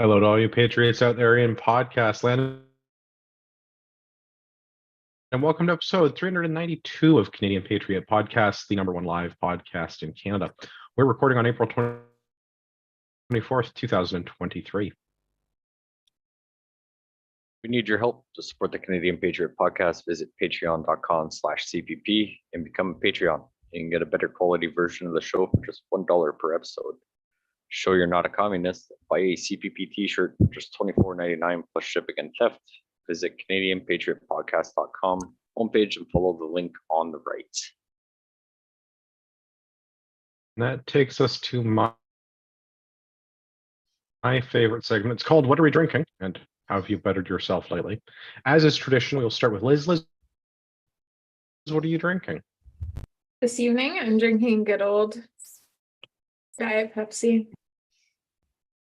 Hello to all you patriots out there in podcast land, and welcome to episode 392 of Canadian Patriot Podcast, the number one live podcast in Canada. We're recording on April 24th, 2023. We need your help to support the Canadian Patriot Podcast. Visit patreon.com/CPP and become a Patreon. You can get a better quality version of the show for just $1 per episode. Show you're not a communist. Buy a CPP t-shirt for just $24.99 plus shipping and theft. Visit CanadianPatriotPodcast.com homepage and follow the link on the right. And that takes us to my favorite segment. It's called What Are We Drinking? And how have you bettered yourself lately? As is tradition, we'll start with Liz. Liz, what are you drinking? This evening, I'm drinking good old Diet Pepsi.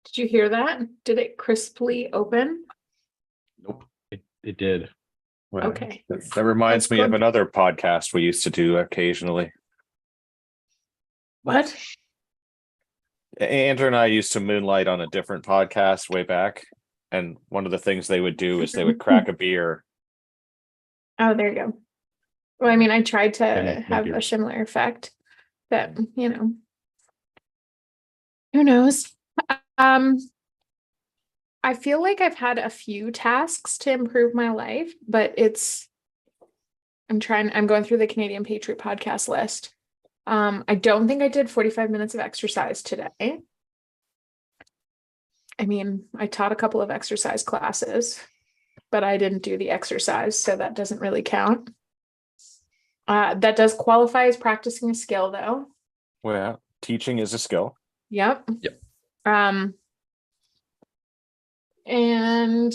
Did you hear that? Did it crisply open? Nope. It did. Well, Okay. that reminds That's me of good. another podcast we used to do occasionally. What? Andrew and I used to moonlight on a different podcast way back. And one of the things they would do is they would crack a beer. Oh, there you go. Well, I mean, I tried to And have maybe- a similar effect, but who knows? I feel like I've had a few tasks to improve my life, but I'm going through the Canadian Patriot Podcast list. I don't think I did 45 minutes of exercise today. I mean, I taught a couple of exercise classes, but I didn't do the exercise, so that doesn't really count. That does qualify as practicing a skill, though. Well, teaching is a skill. Yep. Yep. And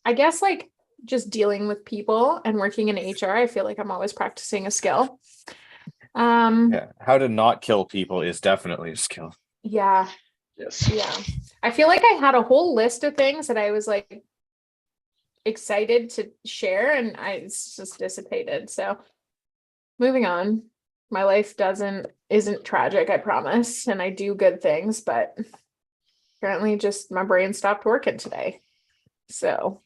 I guess like just dealing with people and working in HR, I feel like I'm always practicing a skill. Yeah. How to not kill people is definitely a skill. Yeah. Yes. Yeah. I feel like I had a whole list of things that I was like excited to share, and it's just dissipated. So moving on. My life isn't tragic, I promise, and I do good things, but apparently just my brain stopped working today. So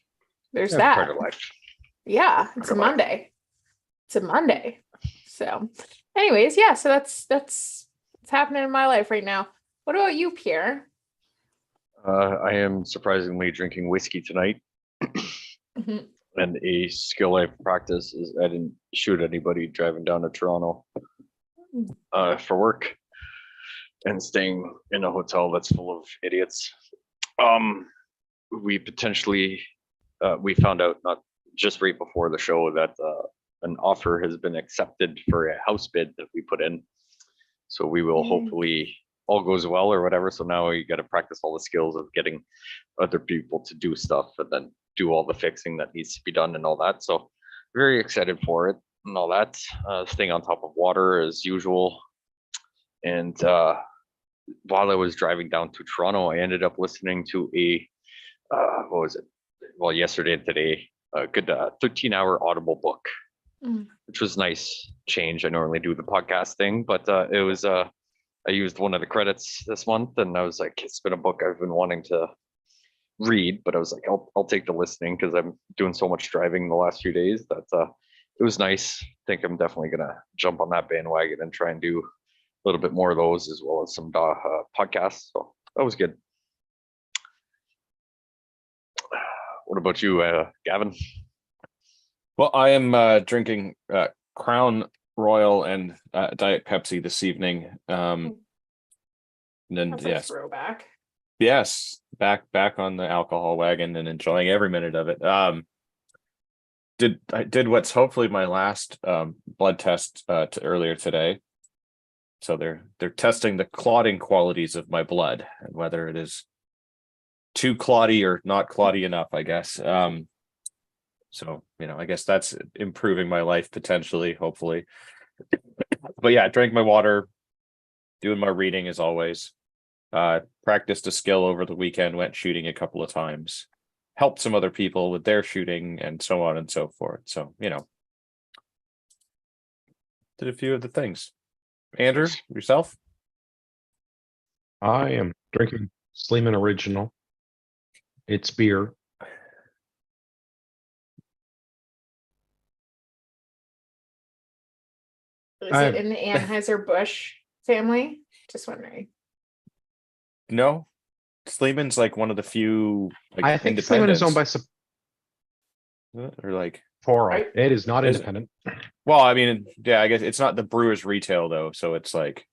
there's that. Part of life. Yeah, it's a Monday. It's a Monday. So anyways, yeah, so that's what's happening in my life right now. What about you, Pierre? I am surprisingly drinking whiskey tonight. Mhm. And a skill I practice is I didn't shoot anybody driving down to Toronto for work and staying in a hotel that's full of idiots. We potentially we found out not just right before the show that an offer has been accepted for a house bid that we put in. So we will Yay. hopefully all goes well or whatever. So now we got to practice all the skills of getting other people to do stuff and then do all the fixing that needs to be done and all that. So very excited for it and all that. Staying on top of water as usual. And while I was driving down to Toronto, I ended up listening to a what was it? Well, yesterday and today, a good 13-hour Audible book, which was nice change. I normally do the podcast thing, but it was I used one of the credits this month, and I was like, it's been a book I've been wanting to read, but I was like, I'll take the listening because I'm doing so much driving the last few days that it was nice. I think I'm definitely gonna jump on that bandwagon and try and do a little bit more of those as well as some podcasts. So that was good. What about you, Gavin? Well, I am drinking Crown Royal and Diet Pepsi this evening. And then That's yes, a throwback. yes, back on the alcohol wagon and enjoying every minute of it. I did what's hopefully my last blood test earlier today. So they're testing the clotting qualities of my blood and whether it is too clotty or not clotty enough, I guess. So I guess that's improving my life potentially, hopefully. But yeah, drank my water, doing my reading as always. Practiced a skill over the weekend, went shooting a couple of times, helped some other people with their shooting and so on and so forth. So, did a few of the things. Andrew, yourself? I am drinking Sleeman Original. It's beer. Is I- it in the Anheuser-Busch family? Just wondering. No, Sleeman's like one of the few like I think Sleeman is owned by or like. Sapporo. Right. It is not Is it? independent. Well, I mean, yeah, I guess it's not the brewer's retail though, so it's like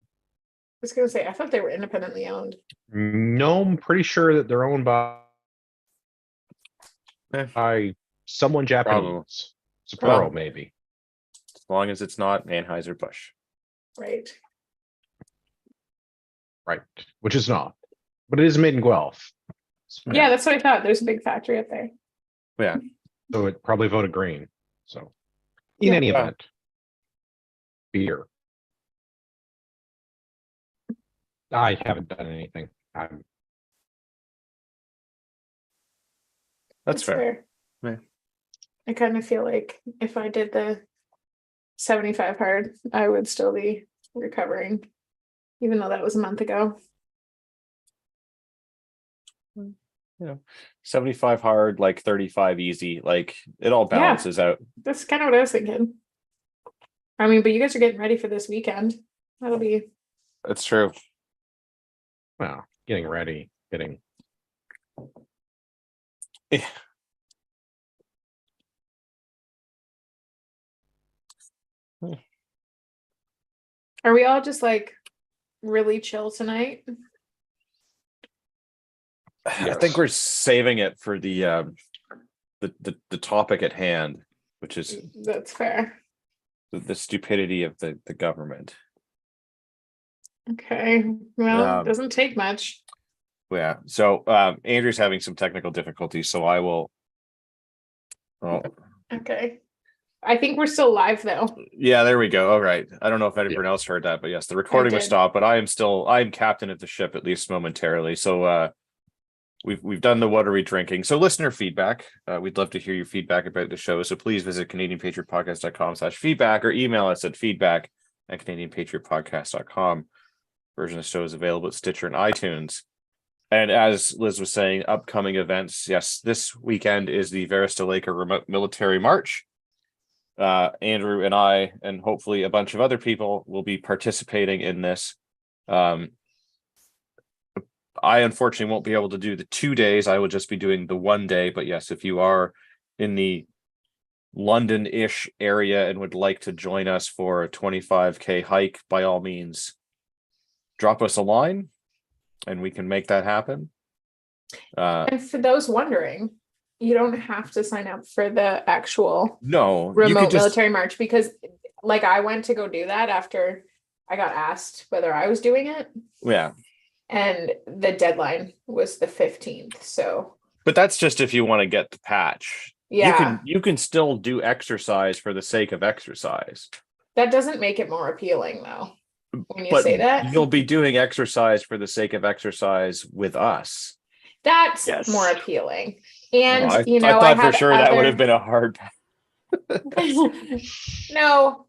I was gonna say, I thought they were independently owned. No, I'm pretty sure that they're owned by someone Japanese. Sapporo, Well- maybe. as long as it's not Anheuser-Busch. Right. Right. Which is not. But it is made in Guelph. Yeah, that's what I thought. There's a big factory up there. Yeah. So it probably voted green. So in Yeah. any Well. event, beer. I haven't done anything. I'm That's fair. Yeah. I kind of feel like if I did the 75 hard, I would still be recovering, even though that was a month ago. 75 hard, like 35 easy, like it all Yeah. balances out. That's kind of what I was thinking. I mean, but you guys are getting ready for this weekend. That'll be That's true. well, getting ready, getting Yeah. Are we all just like really chill tonight? I think we're saving it for the topic at hand, which is That's fair. the stupidity of the government. Okay. Well, it Um, doesn't take much. Yeah. So Andrew's having some technical difficulties, so I will. Oh, Okay. I think we're still live though. yeah, there we go. All right. I don't know if anyone else heard that, but yes, the recording was did. stopped, but I'm captain of the ship, at least momentarily. So we've done the what are we drinking. So listener feedback. We'd love to hear your feedback about the show. So please visit CanadianPatriotPodcast.com/feedback or email us at feedback@CanadianPatriotPodcast.com. Version of the show is available at Stitcher and iTunes. And as Liz was saying, upcoming events. Yes, this weekend is the Varista Lake Remote Military March. Andrew and I, and hopefully a bunch of other people, will be participating in this. I unfortunately won't be able to do the 2 days. I will just be doing the 1 day. But yes, if you are in the London-ish area and would like to join us for a 25K hike, by all means, drop us a line and we can make that happen. And for those wondering, you don't have to sign up for the actual No, you remote could just military march, because like I went to go do that after I got asked whether I was doing it, yeah. and the deadline was the 15th. So But that's just if you want to get the patch. yeah, You can still do exercise for the sake of exercise. that doesn't make it more appealing though. When you But say that, you'll be doing exercise for the sake of exercise with us. that's Yes. more appealing. And I I thought for had sure that would other- have been a hard. No,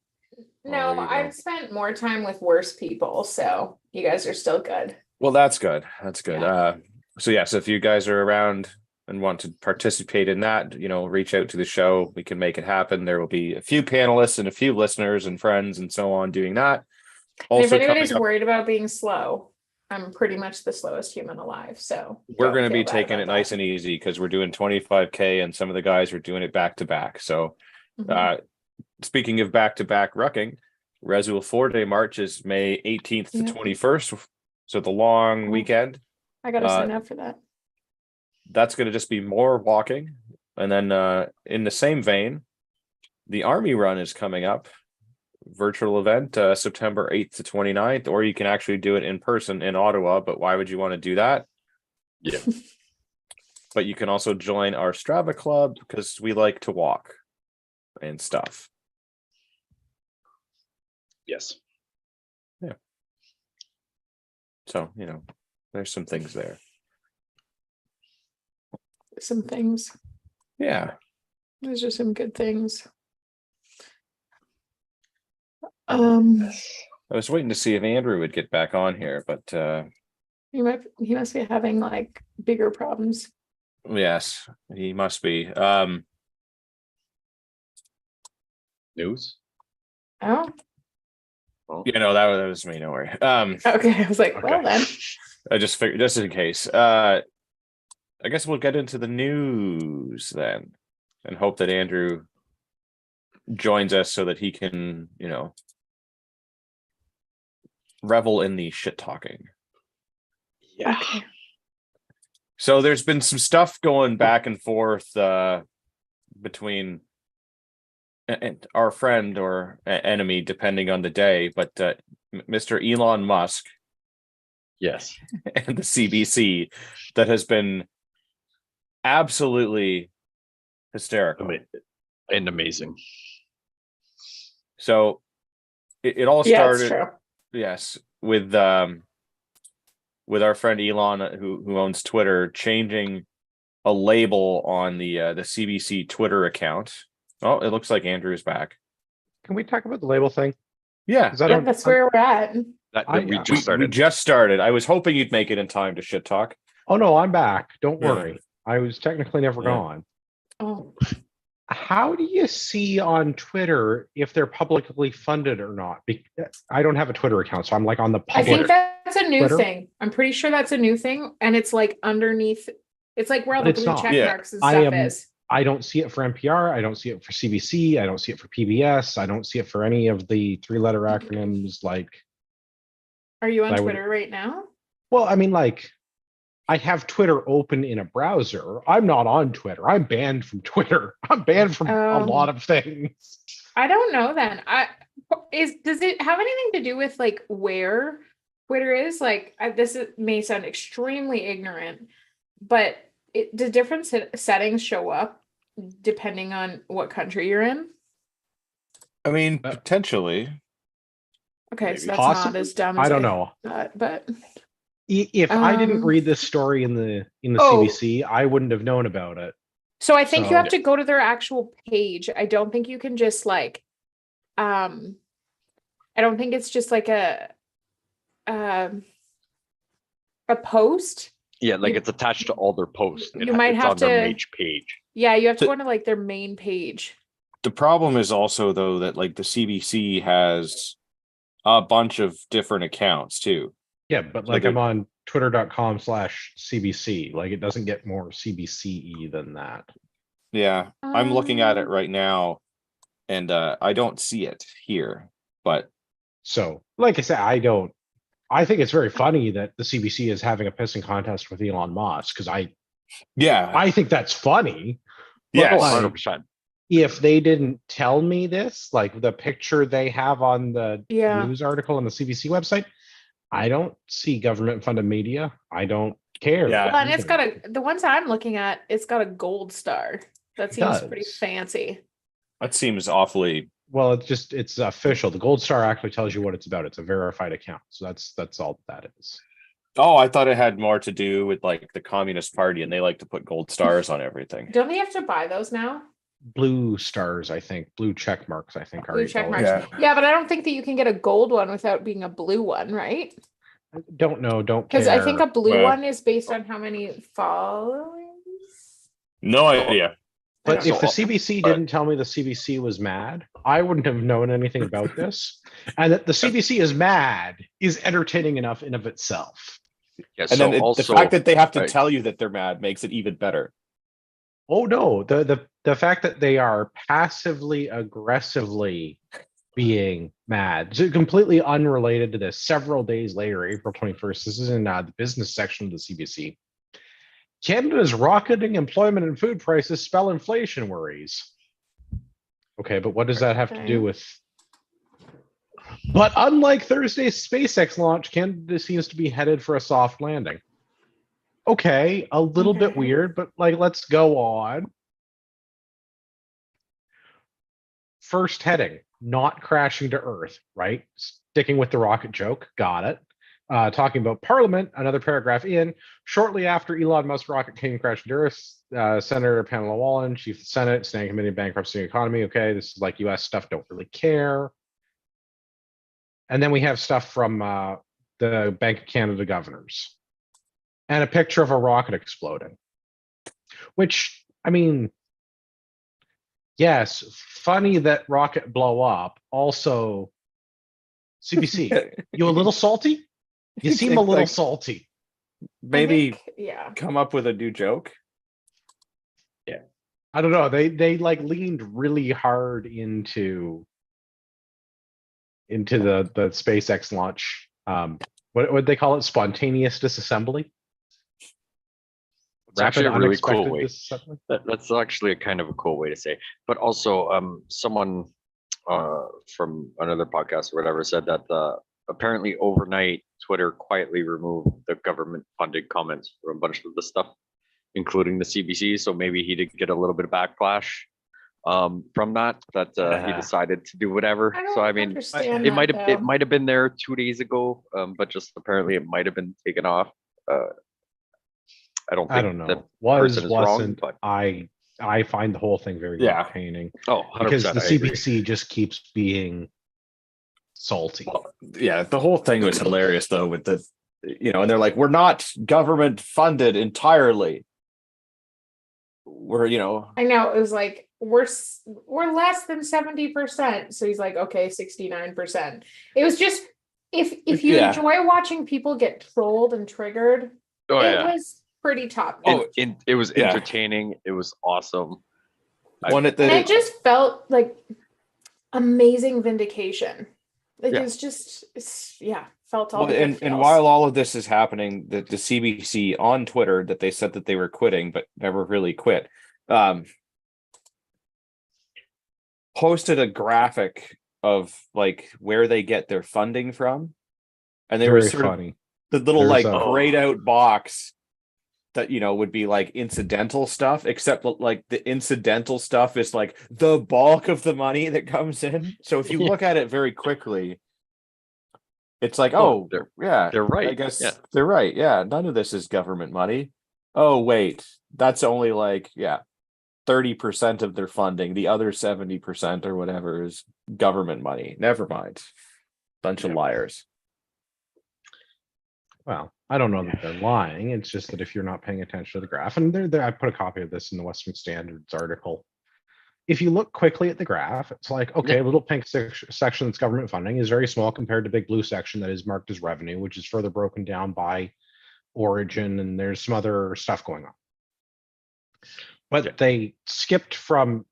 there you I've go. spent more time with worse people, so you guys are still good. Well, that's good. That's good. Yeah. So yes, if you guys are around and want to participate in that, reach out to the show. We can make it happen. There will be a few panelists and a few listeners and friends and so on doing that. And if Also, coming anybody's up, worried about being slow, I'm pretty much the slowest human alive. So we're don't going to feel be bad taking about it nice that. and easy because we're doing 25K and some of the guys are doing it back to back. So Mhm. speaking of back to back rucking, Reswell 4-day march is May 18th to Yeah. 21st. So the long Oh. weekend. I gotta sign up for that. That's going to just be more walking. And then in the same vein, the Army Run is coming up. Virtual event September 8th to 29th, or you can actually do it in person in Ottawa. But why would you want to do that? Yeah. But you can also join our Strava club because we like to walk and stuff. Yes. So, there's some things there. Some things. Yeah. Those are some good things. I was waiting to see if Andrew would get back on here, but He must be having like bigger problems. yes, he must be. News? Oh, You know, that was me, no worry. okay. I was like, well Okay. then. I just figured just in case. I guess we'll get into the news then and hope that Andrew joins us so that he can, you know, revel in the shit talking. Yeah. Okay. So there's been some stuff going back and forth between our friend or enemy, depending on the day, but Mr. Elon Musk Yes. and the CBC that has been absolutely hysterical. And amazing. So it all Yeah, it's started, true. yes, with our friend Elon, who owns Twitter, changing a label on the CBC Twitter account. Oh, it looks like Andrew's back. Can we talk about the label thing? Yeah, 'Cause I Yeah, don't. that's where we're at. That I- we we- just we started. just started. I was hoping you'd make it in time to shit talk. Oh no, I'm back. Don't Yeah. worry. I was technically never Yeah. gone. Oh, How do you see on Twitter if they're publicly funded or not? I don't have a Twitter account, so I'm like on the I public. think that's a new Twitter? thing. I'm pretty sure that's a new thing, and it's like underneath. It's like where all But the it's blue not. check Yeah. marks and I stuff am- is. I don't see it for NPR. I don't see it for CBC. I don't see it for PBS. I don't see it for any of the three-letter acronyms. Like, Are you on I would- Twitter right now? well, I mean, like, I have Twitter open in a browser. I'm not on Twitter. I'm banned from Twitter. I'm banned from a lot of things. I don't know then. Does it have anything to do with like where Twitter is? Like may sound extremely ignorant, but do different settings show up depending on what country you're in? I mean, potentially. Okay, so Maybe. that's not Possibly. as dumb as I don't know. thought, but If I didn't Um, read this story in the Oh. CBC, I wouldn't have known about it. so I think So- you have to go to their actual page. I don't think you can just like I don't think it's just like a post. Yeah, like You- it's attached to all their posts. you might it's have on their to- main page. Yeah, you have to The- go to like their main page. The problem is also though that like the CBC has a bunch of different accounts too. Yeah, but So like I'm they're- on twitter.com/CBC. Like it doesn't get more CBCE than that. Yeah, I'm looking at it Um, right now, and I don't see it here. But So, like I said, I think it's very funny that the CBC is having a pissing contest with Elon Musk because yeah, I think that's funny. yes, Oh, like- 100%. If they didn't tell me this, like the picture they have on the Yeah. news article on the CBC website, I don't see government funded media. I don't care. Yeah. Well, and it's got the ones I'm looking at, it's got a gold star. That It seems pretty does. fancy. that seems awfully. Well, it's official. The gold star actually tells you what it's about. It's a verified account. So that's all that is. Oh, I thought it had more to do with like the Communist Party, and they like to put gold stars on everything. Don't they have to buy those now? Blue stars, I think. Blue check marks, I think. Blue check marks. Yeah. Yeah, but I don't think that you can get a gold one without being a blue one, right? Don't know. Don't Because I think care. a blue Well- one is based on how many followings. No idea. But Yeah, if the so- CBC but- didn't tell me the CBC was mad, I wouldn't have known anything about this. And that the CBC is mad is entertaining enough in of itself. Yeah, And so then also, the fact that they have to right. tell you that they're mad makes it even better. Oh no, the fact that they are passively aggressively being mad, so completely unrelated to this. Several days later, April 21st, this is in the business section of the CBC. Canada's rocketing employment and food prices spell inflation worries. Okay, but what does that have to Okay. do with? But unlike Thursday's SpaceX launch, Canada seems to be headed for a soft landing. Okay, a little bit Okay. weird, but like, let's go on. First heading, not crashing to Earth, right? Sticking with the rocket joke, got it. Talking about Parliament, another paragraph in. Shortly after Elon Musk rocket came crashing to Earth, Senator Pamela Wallin, Chief of the Senate, Standing Committee on Bankruptcy and Economy. Okay, this is like U.S. stuff. Don't really care. And then we have stuff from the Bank of Canada governors. And a picture of a rocket exploding. Which, I mean, yes, funny that rocket blow up. Also, CBC, you a little salty? You seem a Think, little like, salty. Maybe Yeah. come up with a new joke. I don't know. They like leaned really hard into the SpaceX launch. What would they call it? Spontaneous disassembly? It's actually a really cool unexpected way. disassembly? That's actually a kind of a cool way to say. But also, someone from another podcast or whatever said that apparently overnight Twitter quietly removed the government funded comments from a bunch of the stuff, including the CBC. So maybe he did get a little bit of backlash from that he decided to do whatever. I don't So I mean, understand it that, though. might have been there 2 days ago, but just apparently it might have been taken off. I don't think I don't know. the Was, person is wrong, wasn't. but I find the whole thing very Yeah. entertaining oh, 100%, because the I agree. CBC just keeps being salty. Yeah, the whole thing was hilarious though, with the, and they're like, we're not government funded entirely. We're, I know, it was like, we're less than 70%. So he's like, okay, 69%. It was just, if you Yeah. enjoy watching people get trolled and triggered, Oh it yeah. was pretty top. It was yeah. entertaining. It was awesome. one at And the it just felt like amazing vindication. Like Yeah. it was just, felt all well, the good and feels. while all of this is happening, the CBC on Twitter that they said that they were quitting but never really quit, posted a graphic of like where they get their funding from, and they were Very sort of funny. the little There's like a- grayed out box that would be like incidental stuff, except like the incidental stuff is like the bulk of the money that comes in. So if you look at it very quickly, it's like, oh they're yeah, right. I guess Yeah. they're right. Yeah, none of this is government money. Oh wait, that's only like 30% of their funding. The other 70% or whatever is government money. Never mind. Bunch of liars. Well, I don't know that they're lying. It's just that if you're not paying attention to the graph, and I put a copy of this in the Western Standards article. If you look quickly at the graph, it's like, okay, little pink section that's government funding is very small compared to big blue section that is marked as revenue, which is further broken down by origin, and there's some other stuff going on. But they skipped from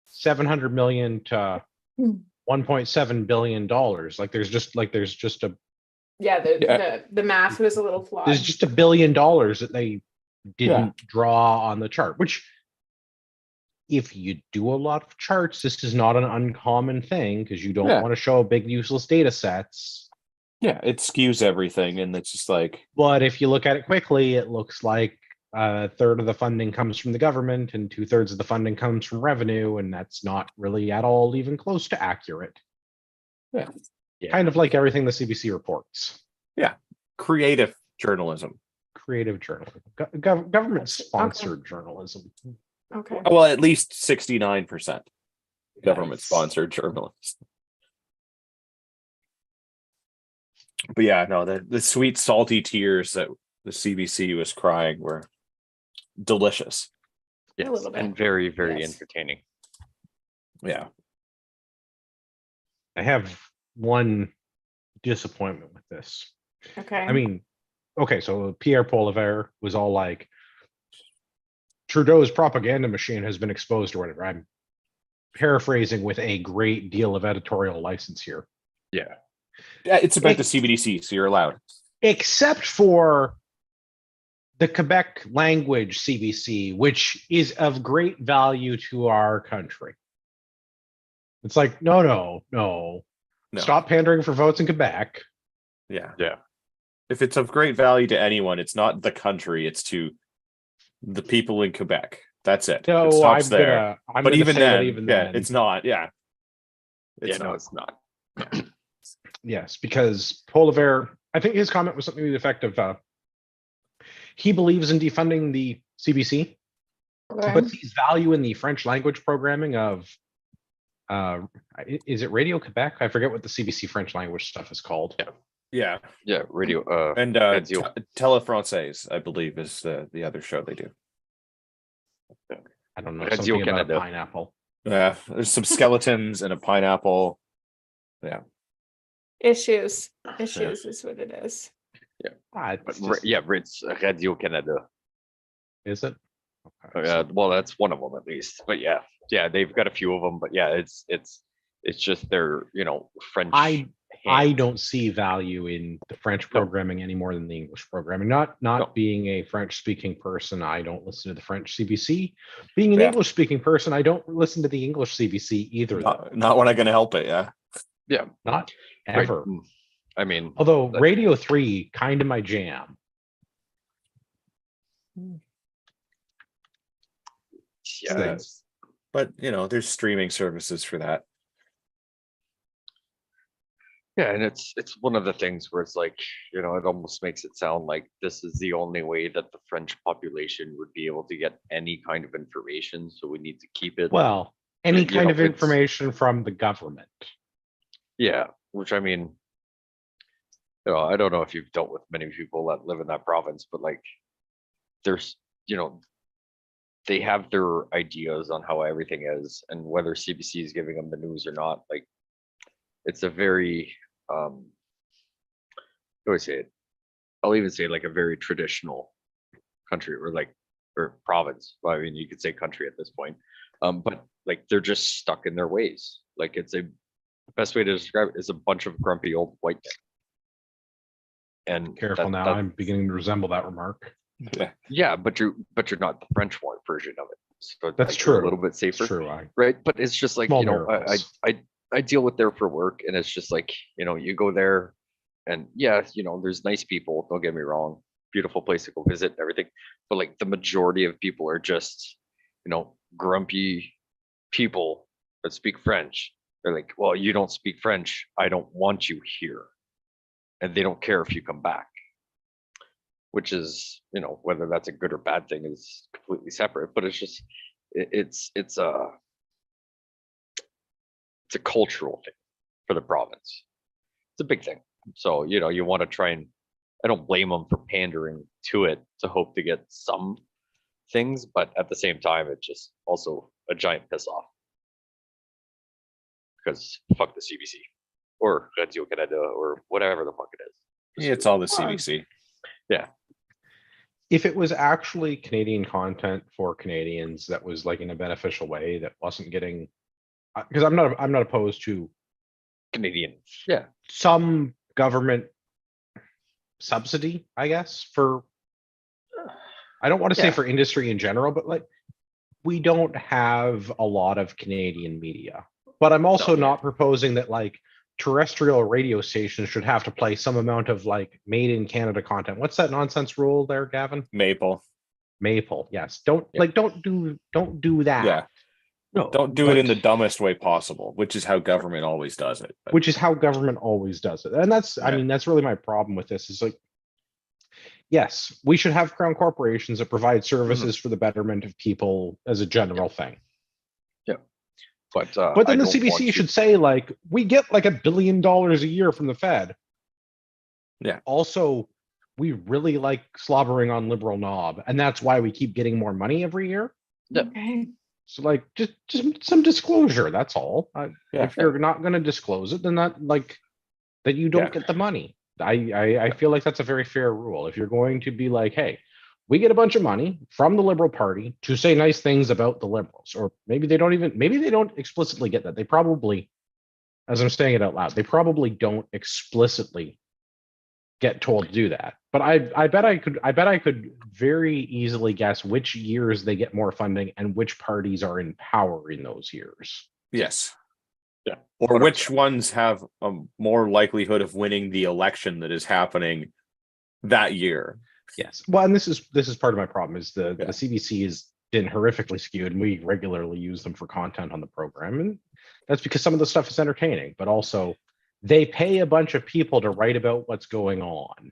700 million to 1.7 billion dollars. Like there's just a The math was a little flawed. there's just $1 billion that they didn't draw on the chart, which if you do a lot of charts, this is not an uncommon thing because you don't want to show big useless data sets. Yeah, it skews everything, and it's just like. But if you look at it quickly, it looks like a third of the funding comes from the government and 2/3 of the funding comes from revenue, and that's not really at all even close to accurate. Yeah. Kind of like everything the CBC reports. Yeah, creative journalism. Creative journalism, government-sponsored journalism. Okay. Well, at least 69% government-sponsored journalists. But yeah, no, the sweet salty tears that the CBC was crying were delicious. Yes, A little bit. and very, very Yes. entertaining. Yeah. I have one disappointment with this. Okay. I mean, okay, so Pierre Poilievre was all like, Trudeau's propaganda machine has been exposed or whatever. I'm paraphrasing with a great deal of editorial license here. Yeah. Yeah, it's about the CBDC, so you're allowed. Except for the Quebec language CBC, which is of great value to our country. It's like, no. Stop pandering for votes in Quebec. Yeah. Yeah. If it's of great value to anyone, it's not the country, it's to the people in Quebec. That's it. No, it stops I'm there. Gonna but say even that then, it's not. Yeah. It's not. Yes, because Poilievre, I think his comment was something to the effect of he believes in defunding the CBC, Okay. but sees value in the French language programming of Is it Radio Quebec? I forget what the CBC French language stuff is called. Yeah, Yeah, radio. and Radio. Telefrancaise, I believe, is the other show they do. I don't know, Radio something about a Canada. pineapple. Yeah, there's some skeletons and a pineapple. Yeah, Issues is what it is. It's But just- it's Radio Canada. Is it? Okay, Yeah, well, that's one of them at least. But yeah, they've got a few of them. But yeah, it's just their French. I hand. don't see value in the French programming any more than the English programming. Not No. being a French speaking person, I don't listen to the French CBC. Being an Yeah. English speaking person, I don't listen to the English CBC either. though. not when I can help it. Yeah, Yeah, Not right. ever. I mean, Although that- Radio 3, kind of my jam. yeah, Yeah. it's- but there's streaming services for that. yeah, and it's one of the things where it's like, it almost makes it sound like this is the only way that the French population would be able to get any kind of information. So we need to keep it. Well, any You kind know, of it's- information from the government. Yeah, which I mean, I don't know if you've dealt with many people that live in that province, but like, there's, they have their ideas on how everything is, and whether CBC is giving them the news or not. Like, it's a very, how do I say it? I'll even say like a very traditional country, or province. Well, I mean, you could say country at this point, but like they're just stuck in their ways. Like, the best way to describe it is a bunch of grumpy old white men. And Careful now, I'm beginning to resemble that remark. yeah, but you're not the French one version of it. So That's like, you're true. a little bit It's safer, true. right? But it's just like, Small I miracles. I deal with there for work, and it's just like, you go there, and yeah, there's nice people, don't get me wrong, beautiful place to go visit and everything, but like the majority of people are just grumpy people that speak French. They're like, well, you don't speak French, I don't want you here, and they don't care if you come back, which is, whether that's a good or bad thing is completely separate. But it's just, it's a cultural thing for the province. It's a big thing. So, you want to try and, I don't blame them for pandering to it to hope to get some things, but at the same time, it's just also a giant piss off. Because fuck the CBC or Radio Canada or whatever the fuck it is. It's all the CBC. If it was actually Canadian content for Canadians that was like in a beneficial way, that wasn't getting, because I'm not opposed to Canadian. Yeah. some government subsidy, I guess, for, I don't want to say Yeah. for industry in general, but like, we don't have a lot of Canadian media. But I'm also No. not proposing that like terrestrial radio stations should have to play some amount of like made in Canada content. What's that nonsense rule there, Gavin? Maple. Maple. Yes. Don't Yeah. don't do that. Yeah. No. Don't do it in But- the dumbest way possible, which is how government always does it. But Which is how government always does it. And that's, I Yeah. mean, that's really my problem with this is like, yes, we should have crown corporations that provide services for the betterment of people as a general thing. But But then I the don't want CBC to- should say like, we get like $1 billion a year from the Fed. Yeah. Also, we really like slobbering on liberal knob, and that's why we keep getting more money every year. Okay. So like, just some disclosure. That's all. Yeah. If you're not going to disclose it, then that you don't Yeah. get the money. I feel like that's a very fair rule. If you're going to be like, hey, we get a bunch of money from the Liberal Party to say nice things about the Liberals, or maybe they don't explicitly get that. They probably, as I'm saying it out loud, they probably don't explicitly get told to do that. But I bet I could very easily guess which years they get more funding and which parties are in power in those years. yes. Yeah. Or 100%. which ones have a more likelihood of winning the election that is happening that year. Yes. Well, and this is part of my problem is the Yeah. CBC has been horrifically skewed, and we regularly use them for content on the program, and that's because some of the stuff is entertaining, but also they pay a bunch of people to write about what's going on.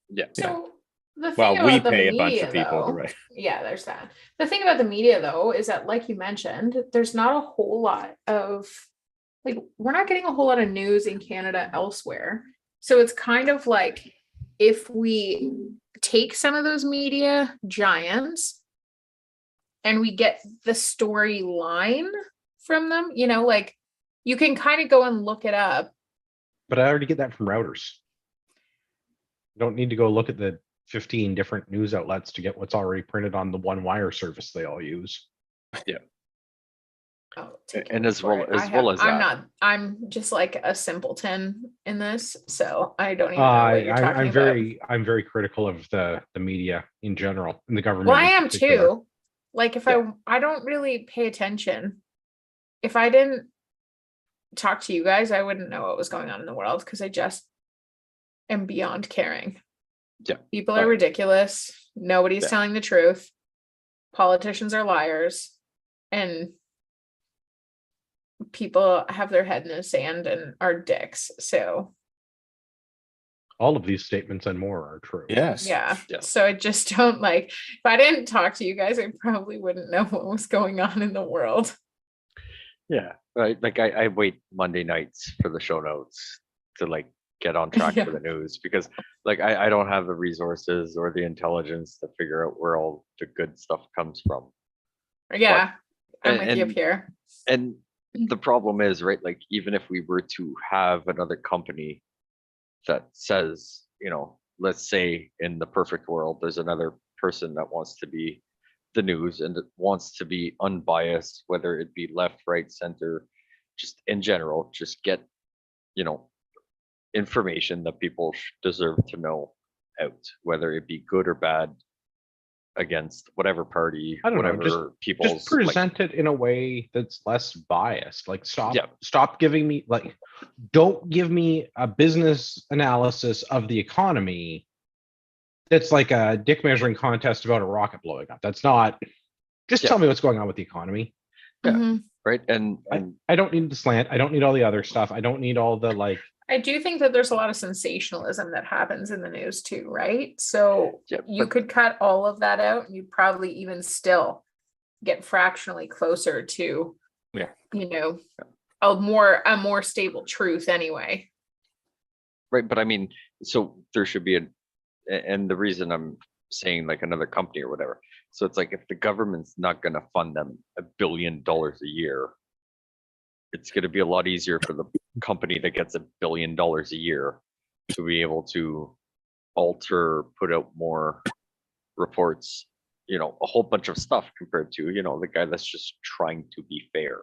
Yeah. So the thing Well, about we the pay a media, bunch of people to though, write. yeah, there's that. The thing about the media, though, is that, like you mentioned, there's not a whole lot of like we're not getting a whole lot of news in Canada elsewhere. So it's kind of like if we take some of those media giants and we get the storyline from them, you know, like you can kind of go and look it up. But I already get that from routers. I don't need to go look at the 15 different news outlets to get what's already printed on the one wire service they all use. Oh, take And your as word well for it. as well as I'm that. not, I'm just like a simpleton in this, so I don't even know what you're talking I'm about. I'm very critical of the media in general and the government. Well, I in am particular. too. Like if Yeah. I don't really pay attention. If I didn't talk to you guys, I wouldn't know what was going on in the world because I just am beyond caring. Yeah. People are Right. ridiculous. Nobody's Yeah. telling the truth. Politicians are liars. And people have their head in the sand and are dicks. So All of these statements and more are true. Yes. yeah. Yeah. So I just don't like, if I didn't talk to you guys, I probably wouldn't know what was going on in the world. Yeah, right. Like I wait Monday nights for the show notes to like get on track Yeah. for the news because like I don't have the resources or the intelligence to figure out where all the good stuff comes from. Yeah. I'm with you up and- here. And the problem is, right, like even if we were to have another company that says, you know, let's say in the perfect world, there's another person that wants to be the news and that wants to be unbiased, whether it be left, right, center, just in general, just get, you know, information that people deserve to know out, whether it be good or bad against whatever party, I don't know, whatever people's Just present it in a way that's less biased. Like Yeah. stop giving me like, don't give me a business analysis of the economy. That's like a dick measuring contest about a rocket blowing up. That's not. Just Yeah. tell me what's going on with the economy. Yeah. Mhm. right. And I don't need the slant. I don't need all the other stuff. I don't need all the like. I do think that there's a lot of sensationalism that happens in the news too, right? So Yeah, you but- could cut all of that out and you'd probably even still get fractionally closer to, Yeah. you know, a more stable truth anyway. right, but I mean, so there should be and the reason I'm saying like another company or whatever. So it's like if the government's not going to fund them $1 billion a year, it's going to be a lot easier for the company that gets $1 billion a year to be able to alter, put out more reports, you know, a whole bunch of stuff compared to, you know, the guy that's just trying to be fair.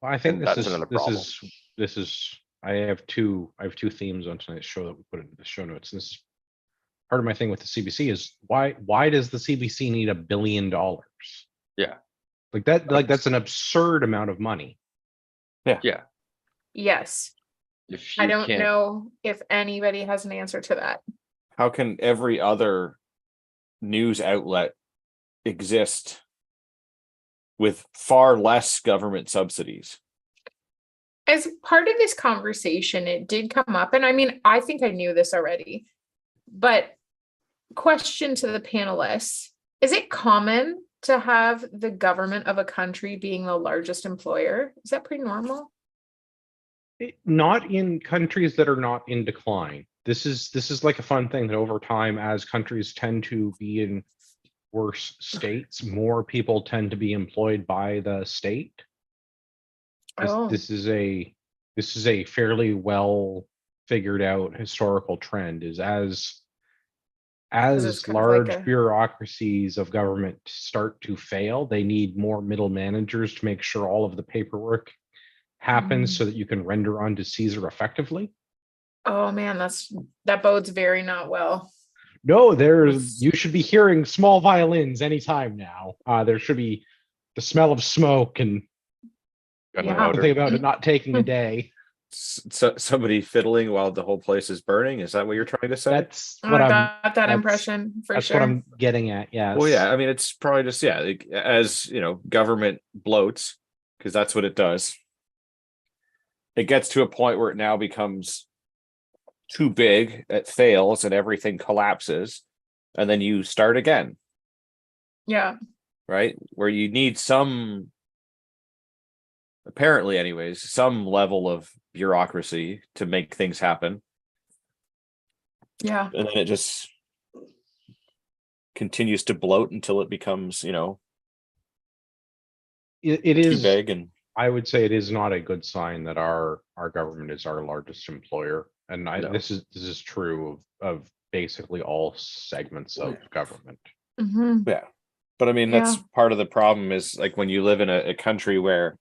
I think And this that's is another this problem. is this is. I have two themes on tonight's show that we put into the show notes. This is part of my thing with the CBC is why does the CBC need $1 billion? Yeah. Like that, like that's an absurd amount of money. Yeah. Yes. If I you don't can't, know if anybody has an answer to that. How can every other news outlet exist with far less government subsidies? As part of this conversation, it did come up, and I mean, I think I knew this already, but question to the panelists, is it common to have the government of a country being the largest employer? Is that pretty normal? Not in countries that are not in decline. This is like a fun thing that over time, as countries tend to be in worse states, more people tend to be employed by the state. Oh. This is a fairly well figured out historical trend. Is it's as kind of large like a- bureaucracies of government start to fail, they need more middle managers to make sure all of the paperwork happens so that you can render onto Caesar effectively. Oh man, that bodes very not well. No, you should be hearing small violins anytime now. There should be the smell of smoke and Yeah. something about it not taking a day. So somebody fiddling while the whole place is burning. Is that what you're trying to say? That's I what I'm. got that that's- impression for That's sure. what I'm getting at. Yeah. Well, yeah. I mean, it's probably just like, as you know, government bloats because that's what it does. It gets to a point where it now becomes too big, it fails, and everything collapses, and then you start again, Yeah. right? Where you need some apparently anyways, some level of bureaucracy to make things happen. Yeah. And then it just continues to bloat until it becomes, It too is. big. And I would say it is not a good sign that our government is our largest employer, and No. this is true of basically all segments of government. Hmm. yeah. But I mean, that's Yeah. part of the problem is like when you live in a country where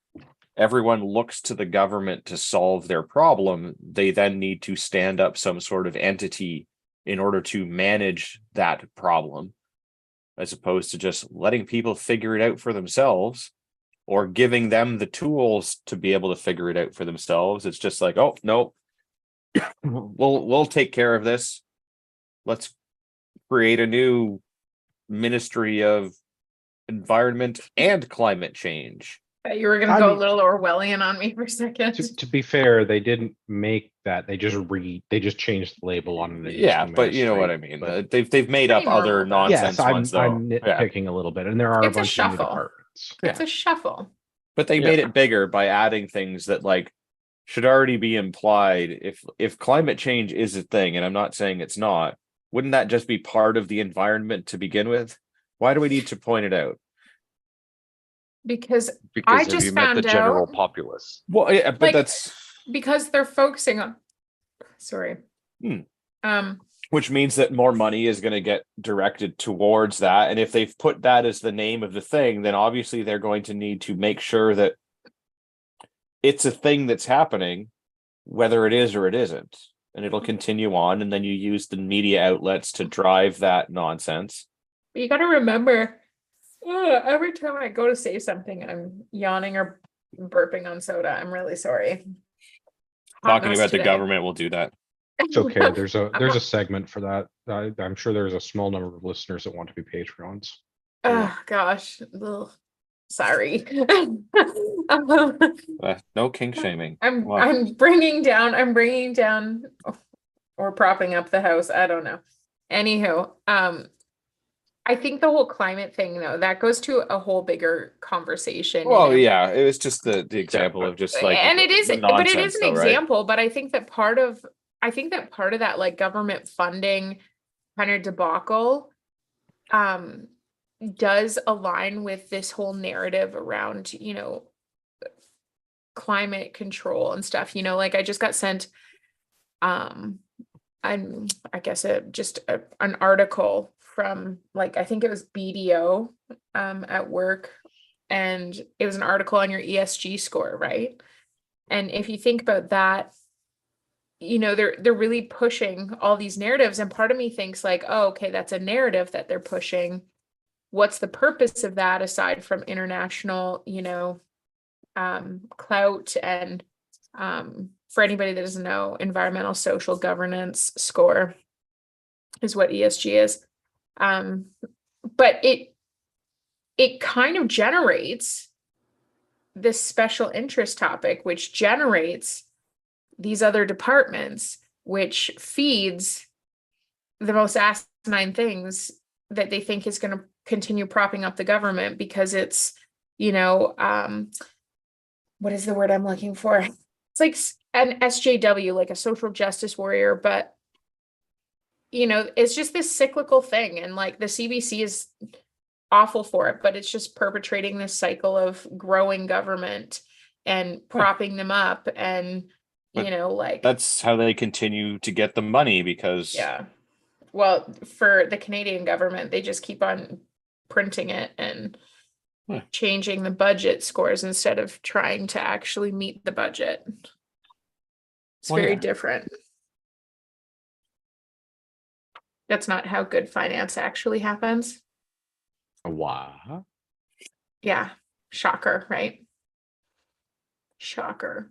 everyone looks to the government to solve their problem, they then need to stand up some sort of entity in order to manage that problem, as opposed to just letting people figure it out for themselves or giving them the tools to be able to figure it out for themselves. It's just like, oh no, we'll take care of this. Let's create a new Ministry of Environment and Climate Change. You were gonna I go mean- a little Orwellian on me for a second. To be fair, they didn't make that. They just changed the label on an Yeah, existing but you know what I ministry, mean. but- They've made up Pretty other normal, though. nonsense Yes, ones though. I'm Yeah. nitpicking a little bit, and there are It's a a bunch of new shuffle. departments. It's a shuffle. But they Yeah. made it bigger by adding things that like should already be implied. If climate change is a thing, and I'm not saying it's not, wouldn't that just be part of the environment to begin with? Why do we need to point it out? Because Because have just you met the found general out- populace? Well, yeah, but Like- that's because they're focusing on, sorry. Hmm. Um, which means that more money is going to get directed towards that. And if they've put that as the name of the thing, then obviously they're going to need to make sure that it's a thing that's happening, whether it is or it isn't. And it'll continue on. And then you use the media outlets to drive that nonsense. but you gotta remember, every time I go to say something, I'm yawning or burping on soda. I'm really sorry. Hot Talking mess about the today. government will do that. It's okay. There's I'm a not- segment for that. I'm sure there's a small number of listeners that want to be Patreons. Oh gosh. Ugh. Sorry. No kink shaming. Wow. I'm bringing down or propping up the house. I don't know. Anywho, I think the whole climate thing though, that goes to a whole bigger conversation. you Well, know? yeah, it was just the example of just like, And it is, the but it nonsense is an though, right? example, but I think that part of that like government funding kind of debacle does align with this whole narrative around, climate control and stuff. Like I just got sent I guess an article from like I think it was BDO at work, and it was an article on your ESG score, right? And if you think about that, they're really pushing all these narratives, and part of me thinks like, oh, okay, that's a narrative that they're pushing. What's the purpose of that aside from international, clout and for anybody that doesn't know, environmental social governance score is what ESG is. But it kind of generates this special interest topic, which generates these other departments, which feeds the most asinine things that they think is going to continue propping up the government, because it's, what is the word I'm looking for? It's like an SJW, like a social justice warrior, but it's just this cyclical thing, and like the CBC is awful for it, but it's just perpetrating this cycle of growing government and propping them up, and But like that's how they continue to get the money, because yeah. Well, for the Canadian government, they just keep on printing it and changing the budget scores instead of trying to actually meet the budget. It's very different. That's not how good finance actually happens. Wow. Yeah. Shocker, right? Shocker.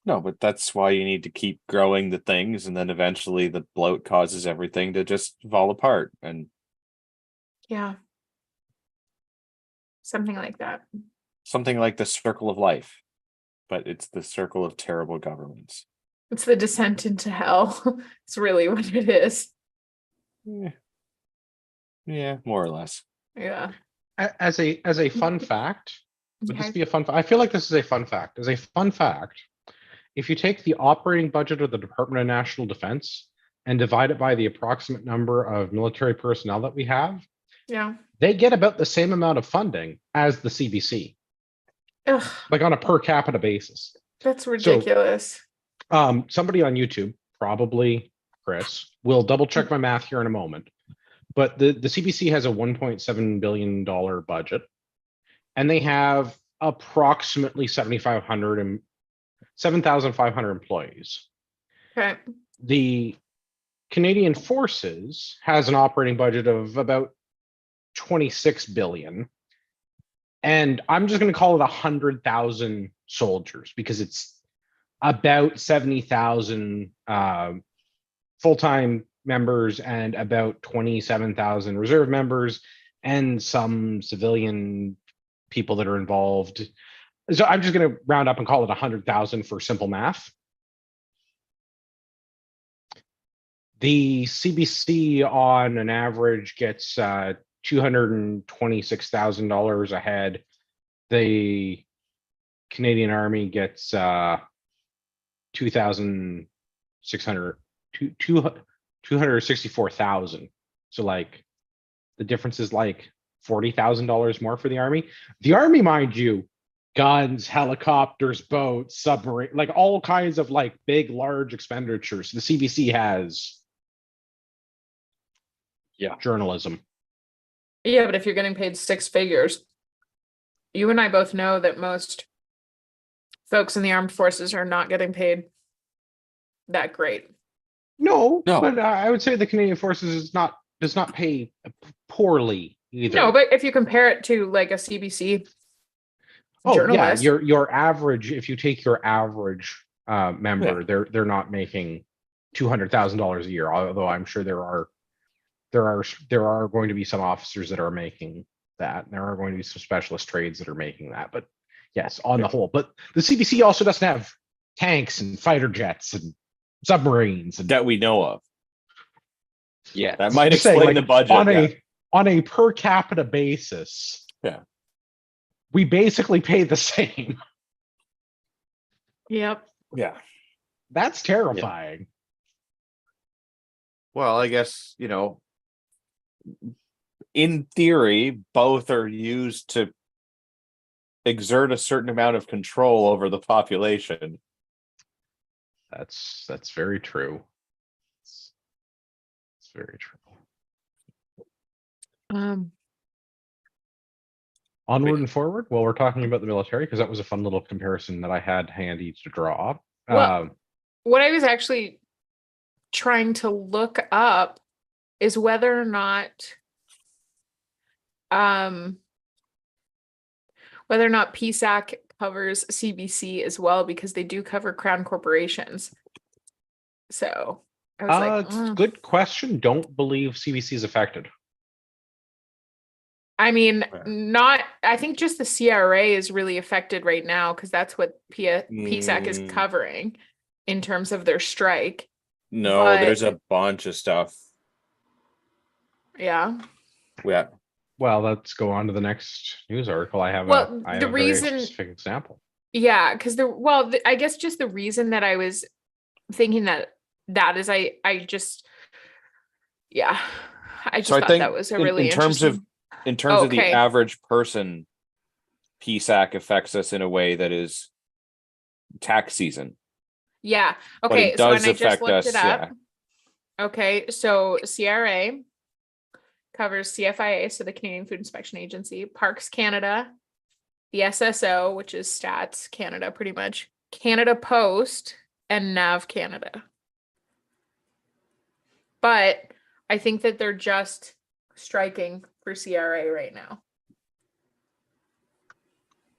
No, but that's why you need to keep growing the things, and then eventually the bloat causes everything to just fall apart. And yeah. Something like that. Something like the circle of life, but it's the circle of terrible governments. It's the descent into hell. It's really what it is. Yeah, more or less. Yeah. As a fun fact, Would this Okay. be a fun? I feel like this is a fun fact. As a fun fact, if you take the operating budget of the Department of National Defense and divide it by the approximate number of military personnel that we have, Yeah. they get about the same amount of funding as the CBC, Ugh, like on a per capita basis. that's ridiculous. Somebody on YouTube, probably Chris, will double check my math here in a moment. But the CBC has a $1.7 billion budget, and they have approximately 7,500 employees. Okay. The Canadian Forces has an operating budget of about 26 billion. And I'm just going to call it 100,000 soldiers because it's about 70,000 full-time members and about 27,000 reserve members and some civilian people that are involved. So I'm just going to round up and call it 100,000 for simple math. The CBC on an average gets $226,000 a head. The Canadian Army gets 264,000. So like the difference is like $40,000 more for the Army. The Army, mind you, guns, helicopters, boats, submarine, like all kinds of like big, large expenditures. The CBC has journalism. Yeah, but if you're getting paid six figures, you and I both know that most folks in the armed forces are not getting paid that great. No, No. but I would say the Canadian Forces does not pay poorly either. No, but if you compare it to like a CBC journalist, yeah, your average, if you take your average member, they're not making $200,000 a year. Although I'm sure there are going to be some officers that are making that. And there are going to be some specialist trades that are making that. But yes, on the whole. But the CBC also doesn't have tanks and fighter jets and submarines and that we know of. Yeah. That might just saying, explain like, the budget. on a per capita basis. Yeah. We basically pay the same. yep. Yeah. That's terrifying. Well, I guess, in theory, both are used to exert a certain amount of control over the population. That's very true. It's very true. Onward and forward. Well, we're talking about the military because that was a fun little comparison that I had handy to draw. Well, what I was actually trying to look up is whether or not PSAC covers CBC as well, because they do cover crown corporations. So I was like, it's a good question. Don't believe CBC is affected. I mean, I think just the CRA is really affected right now because that's what PSAC is covering in terms of their strike. No, there's a bunch of stuff. Yeah. Yeah. Well, let's go on to the next news article. I have Well, a the very reason- specific example. Yeah, because I guess just the reason that I was thinking that is I just thought that was a really interesting. In terms of the average person, PSAC affects us in a way that is tax season. Yeah. But Okay. it So does when I just affect looked us, it up. Okay. So CRA covers CFIA, so the Canadian Food Inspection Agency, Parks Canada, the SSO, which is Stats Canada, pretty much, Canada Post, and NAV Canada. But I think that they're just striking for CRA right now.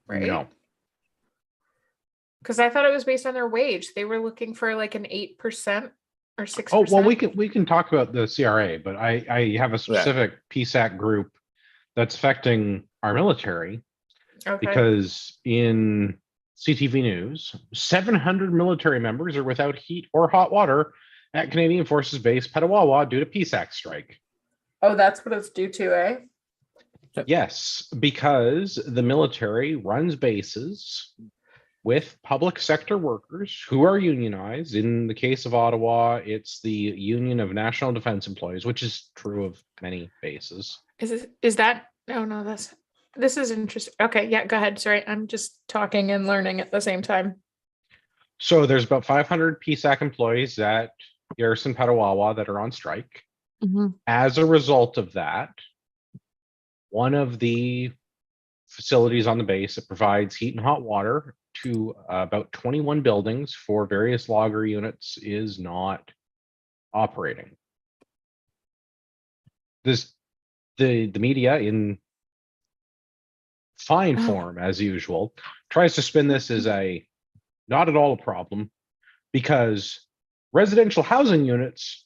Right? No. Because I thought it was based on their wage. They were looking for like an 8% or 6%. Oh, well, we can talk about the CRA, but I have a specific PSAC group that's affecting our military. Okay. Because in CTV News, 700 military members are without heat or hot water at Canadian Forces Base Petawawa due to PSAC strike. Oh, that's what it's due to, eh? Yes, because the military runs bases with public sector workers who are unionized. In the case of Ottawa, it's the Union of National Defense Employees, which is true of many bases. Is that, oh no, this is interesting. Okay, yeah, go ahead. Sorry, I'm just talking and learning at the same time. So there's about 500 PSAC employees at Garrison Petawawa that are on strike. As a result of that, one of the facilities on the base that provides heat and hot water to about 21 buildings for various logger units is not operating. The media, in fine form as usual, tries to spin this as a not at all a problem, because residential housing units